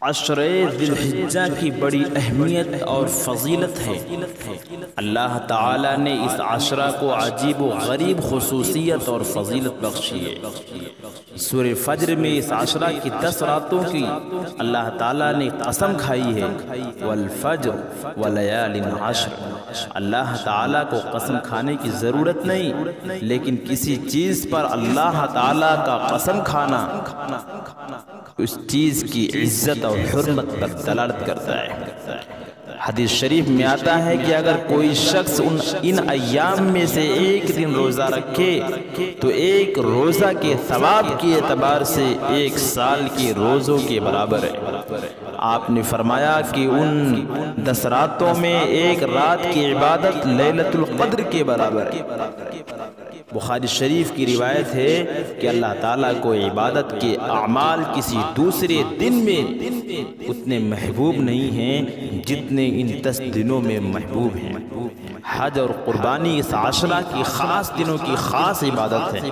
عشرہ ذی الحجہ کی بڑی اہمیت اور فضیلت ہے۔ اللہ تعالیٰ نے اس عشرہ کو عجیب و غریب خصوصیت اور فضیلت بخشی ہے۔ سورہ فجر میں اس عشرہ کی 10 راتوں کی اللہ تعالیٰ نے قسم کھائی ہے، والفجر ولیال عشر۔ اللہ تعالیٰ کو قسم کھانے کی ضرورت نہیں، لیکن کسی چیز پر اللہ تعالیٰ کا قسم کھانا اس چیز کی عزت اور حرمت پر دلالت کرتا ہے۔ حدیث شریف میں آتا ہے کہ اگر کوئی شخص ان ایام میں سے ایک دن روزہ رکھے تو ایک روزہ کے ثواب کے اعتبار سے 1 سال کے روزوں کے برابر ہے۔ آپ نے فرمایا کہ ان 10 راتوں میں ایک رات کی عبادت لیلۃ القدر کے برابر ہے۔ بخاری شریف کی روایت ہے کہ اللہ تعالیٰ کو عبادت کے اعمال کسی دوسرے دن میں اتنے محبوب نہیں ہیں جتنے ان 10 دنوں میں محبوب ہیں۔ حج اور قربانی اس عشرہ کی خاص دنوں کی خاص عبادت ہے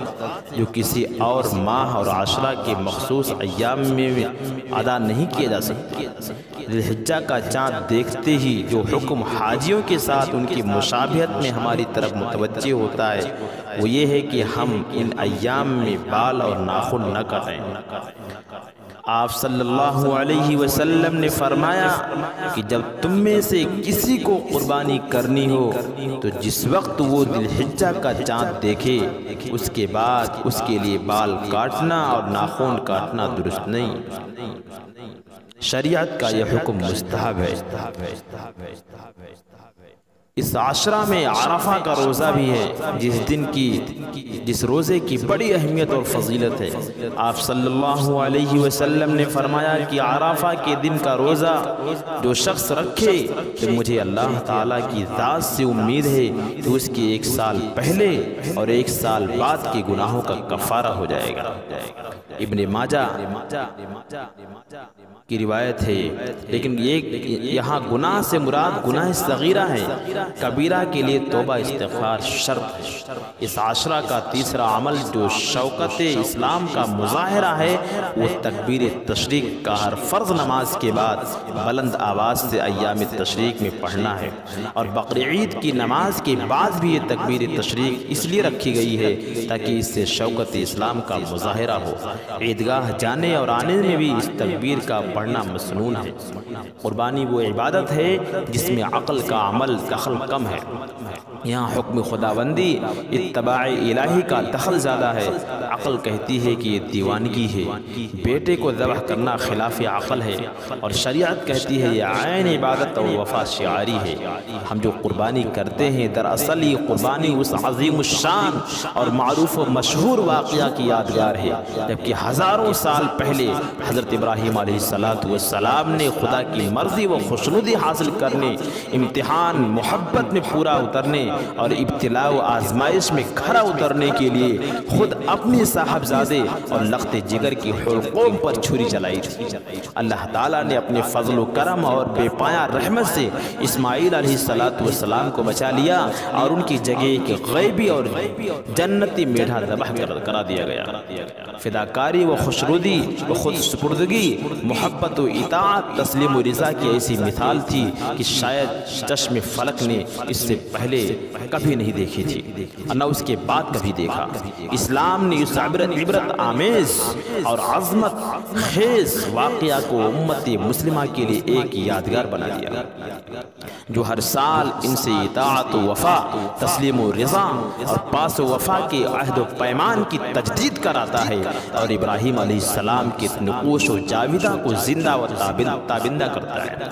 جو کسی اور ماہ اور عشرہ کے مخصوص ایام میں ادا نہیں کیا جا سکتی۔ ذی الحجہ کا چاند دیکھتے ہی جو حکم حاجیوں کے ساتھ ان کی مشابہت میں ہماری طرف متوجہ ہوتا ہے وہ یہ ہے کہ ہم ان ایام میں بال اور ناخن نہ کٹیں۔ آپ صلی اللہ علیہ وسلم نے فرمایا کہ جب تم میں سے کسی کو قربانی کرنی ہو تو جس وقت وہ ذی الحجہ کا چاند دیکھے اس کے بعد اس کے لیے بال کاٹنا اور ناخن کاٹنا درست نہیں۔ شریعت کا یہ حکم مستحب ہے۔ اس عشرہ میں عرفہ کا روزہ بھی ہے جس روزے کی بڑی اہمیت اور فضیلت ہے۔ آپ صلی اللہ علیہ وسلم نے فرمایا کہ عرفہ کے دن کا روزہ جو شخص رکھے کہ مجھے اللہ تعالیٰ کی ذات سے امید ہے تو اس کے 1 سال پہلے اور 1 سال بعد کے گناہوں کا کفارہ ہو جائے گا۔ ابن ماجہ کی روایت ہے، لیکن یہاں گناہ سے مراد گناہ صغیرہ ہے، کبیرہ کے لیے توبہ استغفار شرط ہے۔ اس عشرہ کا تیسرا عمل جو شوکت اسلام کا مظاہرہ ہے وہ تکبیر تشریق کا ہر فرض نماز کے بعد بلند آواز سے ایام تشریق میں پڑھنا ہے، اور بقرعید کی نماز کے بعد بھی یہ تکبیر تشریق اس لیے رکھی گئی ہے تاکہ اس سے شوکت اسلام کا مظاہرہ ہو۔ عیدگاہ جانے اور آنے میں بھی اس تکبیر کا پڑھنا مسنون ہے۔ قربانی وہ عبادت ہے جس میں عقل کا عمل دخل کم ہے۔ یہاں حکم خداوندی اتباع الہی کا دخل زیادہ ہے۔ عقل کہتی ہے کہ یہ دیوانگی ہے، بیٹے کو ذبح کرنا خلاف عقل ہے، اور شریعت کہتی ہے یہ عین عبادت اور وفا شعاری ہے۔ ہم جو قربانی کرتے ہیں دراصل یہ قربانی اس عظیم الشان اور معروف و مشہور واقعہ کی یادگار ہے جبکہ ہزاروں سال پہلے حضرت ابراہیم علیہ السلام نے خدا کی مرضی و خوشنودی حاصل کرنے، امتحان محبت میں پورا اترنے اور ابتلاء و آزمائش میں کھرا اترنے کے لیے خود اپنے صاحبزادے اور لخت جگر کی حلقوم پر چھری چلائی تھی۔ اللہ تعالیٰ نے اپنے فضل و کرم اور بے پایہ رحمت سے اسماعیل علیہ السلام کو بچا لیا اور ان کی جگہ ایک غیبی اور جنتی میڈھا ذبح کرا دیا گیا۔ فداکاری و خوشنودی و خود سپردگی، محبت و اطاعت، تسلیم و رضا کی ایسی مثال تھی کہ شاید چشم فلک نے اس سے پہلے کبھی نہیں دیکھی تھی اور نہ اس کے بعد کبھی دیکھا۔ اسلام نے اس عبرت آمیز اور عظمت خیز واقعہ کو امت مسلمہ کے لیے ایک یادگار بنا دیا جو ہر سال ان سے اطاعت و وفا، تسلیم و رضا اور پاس و وفا کے عہد و پیمان کی تجدید کراتا ہے اور ابراہیم علیہ السلام کے نقوش و جاویدہ کو زندہ و تابندہ کرتا ہے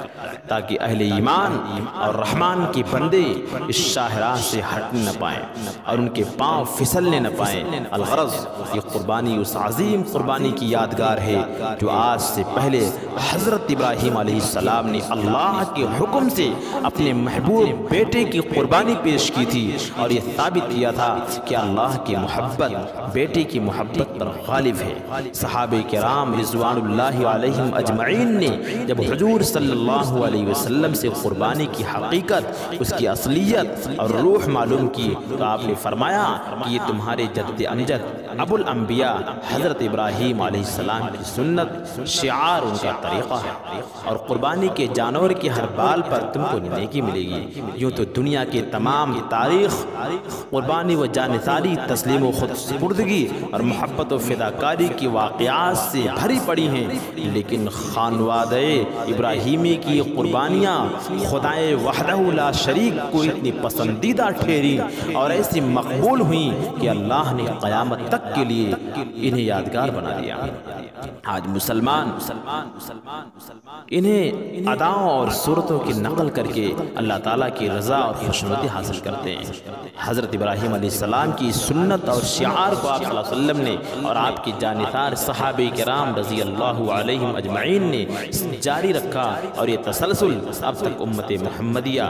تاکہ اہل ایمان اور رحمان کی بندے اس شاہراہ سے ہٹنے نہ پائیں اور ان کے پاؤں پھسلنے نہ پائیں۔ الغرض یہ قربانی اس عظیم قربانی کی یادگار ہے جو آج سے پہلے حضرت ابراہیم علیہ السلام نے اللہ کے حکم سے اپنے محبوب بیٹے کی قربانی پیش کی تھی، اور یہ ثابت کیا تھا کہ اللہ کی محبت بیٹے کی محبت پر غالب ہے۔ صحابہ کرام رضوان اللہ علیہم اجمعین نے جب حضور صلی اللہ علیہ وسلم سے قربانی کی حقیقت، اس کی اصلیت اور روح معلوم کی تو آپ نے فرمایا کہ یہ تمہارے جد امجد ابو الانبیاء حضرت ابراہیم علیہ السلام کی سنت، شعار ان کا طریقہ ہے، اور قربانی کے جانور کی ہر بال پر تم کو نیکی ملے گی۔ یوں تو دنیا کے تمام تاریخ قربانی و جانثاری، تسلیم و خود سپردگی اور محبت و فداکاری کی واقعات سے بھری پڑی ہیں، لیکن خانوادہ ابراہیمی کی قربانیاں خدائے وحدہ لا شریک کو اتنی پسندیدہ ٹھہری اور ایسی مقبول ہوئیں کہ اللہ نے قیامت تک کے لیے انہیں یادگار بنا دیا۔ آج مسلمان انہیں اداؤں اور صورتوں کی نقل کر کے اللہ تعالیٰ کی رضا اور خوشنودی حاصل کرتے ہیں۔ حضرت ابراہیم علیہ السلام کی سنت اور شعار کو آپ صلی اللہ علیہ وسلم نے اور آپ کی جانثار صحابہ کرام رضی اللہ علیہم اجمعین نے جاری رکھا، اور یہ تسلسل اب تک امت محمدیہ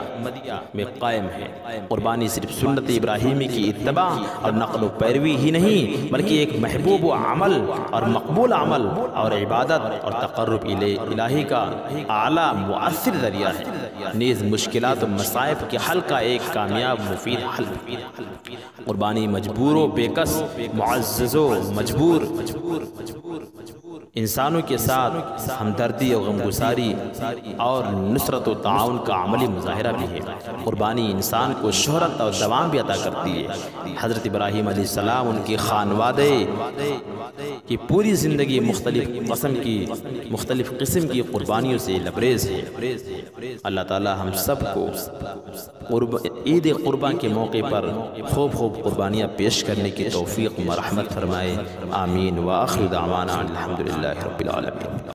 میں قائم ہے۔ قربانی صرف سنت ابراہیمی کی اتباع اور نقل و پیروی ہی نہیں، بلکہ ایک محبوب و عمل اور مقبول عمل اور عبادت اور تقرب الہی کا اعلیٰ مؤثر ذریعہ ہے، نیز مشکلات و مصائب کے حل کا ایک کامیاب مفید حل۔ قربانی مجبور و بے کس، معزز و مجبور انسانوں کے ساتھ ہمدردی و غمگساری اور نصرت و تعاون کا عملی مظاہرہ بھی ہے۔ قربانی انسان کو شہرت اور دوام بھی عطا کرتی ہے۔ حضرت ابراہیم علیہ السلام ان کی خانوادے کی پوری زندگی مختلف قسم کی قربانیوں سے لبریز ہے۔ اللہ تعالی ہم سب کو عید قربان کے موقع پر خوب قربانیاں پیش کرنے کی توفیق و رحمت فرمائے، آمین۔ وآخر دعوانا الحمدللہ رب العالمین۔